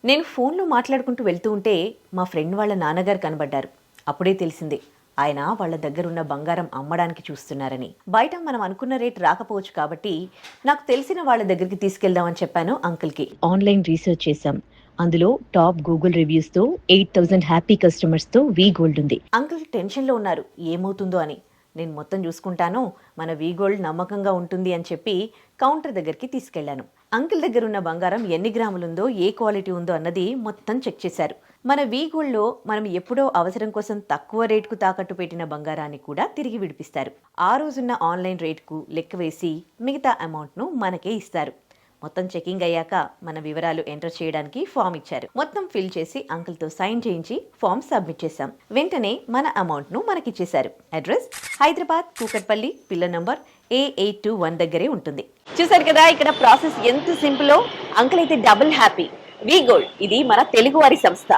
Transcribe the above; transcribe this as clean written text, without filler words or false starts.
నేను ఫోన్లో మాట్లాడుకుంటూ వెళ్తూ ఉంటే మా ఫ్రెండ్ వాళ్ళ నాన్నగారు కనబడ్డారు. అప్పుడే తెలిసింది ఆయన వాళ్ళ దగ్గరున్న బంగారం అమ్మడానికి చూస్తున్నారని. బయట మనం అనుకున్న రేట్ రాకపోవచ్చు కాబట్టి నాకు తెలిసిన వాళ్ళ దగ్గరికి తీసుకెళ్దామని చెప్పాను అంకుల్కి. ఆన్లైన్ రీసెర్చ్ చేశాం. అందులో టాప్ గూగుల్ రివ్యూస్తో 8,000 హ్యాపీ కస్టమర్స్తో వీ గోల్డ్ ఉంది. అంకుల్ టెన్షన్లో ఉన్నారు ఏమవుతుందో అని. నేను మొత్తం చూసుకుంటాను, మన వీ గోల్డ్ నమ్మకంగా ఉంటుంది అని చెప్పి కౌంటర్ దగ్గరికి తీసుకెళ్లాను. అంకుల్ దగ్గర ఉన్న బంగారం ఎన్ని గ్రాములుందో, ఏ క్వాలిటీ ఉందో అన్నది మొత్తం చెక్ చేశారు. మన వీ గోల్డ్లో మనం ఎప్పుడో అవసరం కోసం తక్కువ రేటుకు తాకట్టు పెట్టిన బంగారాన్ని కూడా తిరిగి విడిపిస్తారు. ఆ రోజున్న ఆన్లైన్ రేటుకు లెక్క వేసి మిగతా అమౌంట్ను మనకే ఇస్తారు. మొత్తం చెకింగ్ అయ్యాక మన వివరాలు ఎంటర్ చేయడానికి ఫామ్ ఇచ్చారు. మొత్తం ఫిల్ చేసి అంకుల్తో సైన్ చేయించి ఫామ్ సబ్మిట్ చేశాం. వెంటనే మన అమౌంట్ను మనకిచ్చేశారు. అడ్రస్ హైదరాబాద్ కూకట్పల్లి, పిల్ల నంబర్ A821 దగ్గరే ఉంటుంది. చూసారు కదా ఇక్కడ ప్రాసెస్ ఎంత సింపుల్. అంకుల్ అయితే డబుల్ హ్యాపీ. వీ గోల్డ్ ఇది మన తెలుగువారి సంస్థ.